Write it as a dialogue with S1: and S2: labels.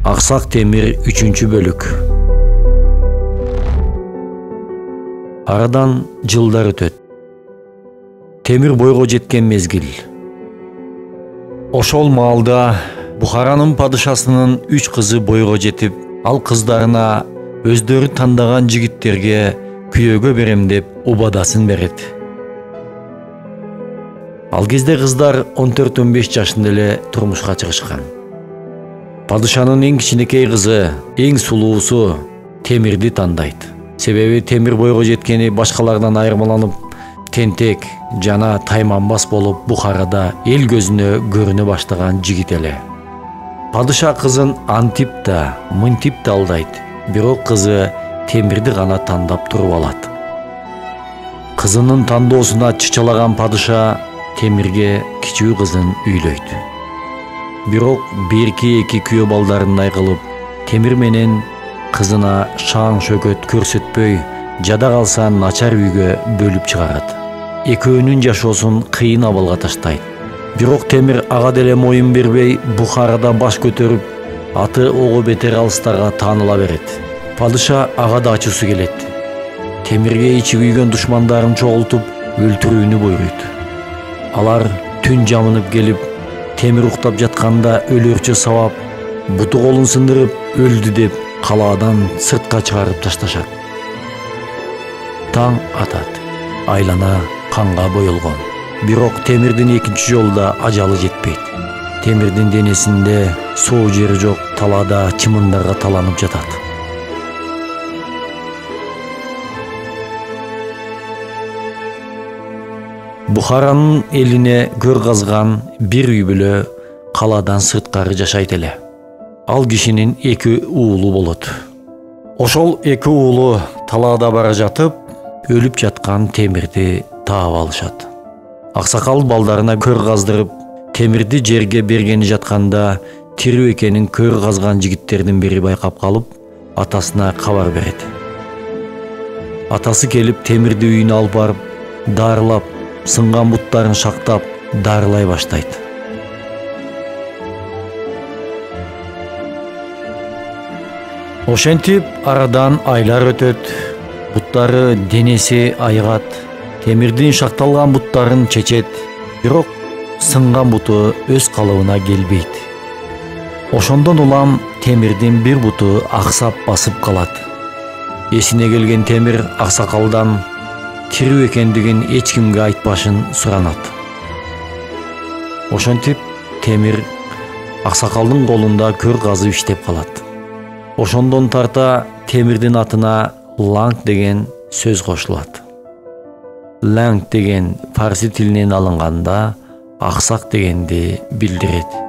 S1: Аксак Темир 3-бөлүк. Арадан жылдар өтөт. Темир бойго жеткен мезгил. Ошол маалда Бухаранын падышасынын 3 кызы бойго жетип, ал кыздарына өздөрү тандаган жигиттерге күйөөгө берем деп убадасын берет. Ал кезде кыздар 14-15 жашында эле турмушка чыгышкан. Падышанын эң кичинекей кызы, эң сулуусу Темирди тандайт. Себеби Темир бойго жеткени башкалардан айырмаланып, тентек жана тайманбас болуп Бухарада эл көзүнө көрүнө баштаган жигит эле. Падыша кызын антип да, мынтип да алдайт, бирок кызы Темирди гана тандап туруп алат. Кызынын тандоосуна чычалаган падыша Темирге кичүү кызын үйлөйт. Бирок берки-эки күйөө балдарындай кылып, Темир менен кызына шаң шөкөт көрсөтпөй, жада калса начар үйгө бөлүп чыгарат. Экөөнүн жашоосун кыйын абалга таштайт. Бирок Темир ага деле моюн бербей, Бухарада баш көтөрүп, аты ого бетер алыстарга тааныла берет. Падыша ага да ачуусу келет. Темирге ичи күйгөн душмандарын чогултуп, өлтүрүүнү буйруйт. Алар түн жамынып келип, Темир уктап жатканда өлөрчө сабап, буту колун сындырып өлдү деп калаадан сыртка чыгарып ташташат. Таң атат. Айлана канга боелгон. Бирок Темирдин экинчи жолда ажалы жетпейт. Темирдин денесинде суу жери жок, талаада чымындарга таланып жатат. Бухаранын элине көр казган бир үй бүлө калаадан сырткары жашайт эле. Ал кишинин 2 уулу болот. Ошол 2 уулу талаада бара жатып, өлүп жаткан Темирди таап алышат. Аксакал балдарына көр каздырып, Темирди жерге бергени жатканда, тирүү экенин көр казган жигиттердин бири байкап калып, атасына кабар берет. Атасы келип Темирди үйүнө алып барып, дарылап, сынган буттарын шактап, дарылай баштайт. Ошентип арадан айлар өтөт, буттары денеси айыгат, Темирдин шакталган буттарын чечет, бирок сынган буту өз калыбына келбейт. Ошондон улам Темирдин бир буту аксап басып калат. Эсине келген Темир аксакалдан тирүү экендигин эч кимге айтпашын суранат. Ошентип Темир аксакалдын колунда көр казып иштеп калат. Ошондон тарта Темирдин атына Ланг деген сөз кошулат. Ланг деген фарси тилинен алынганда аксак дегенди билдирет.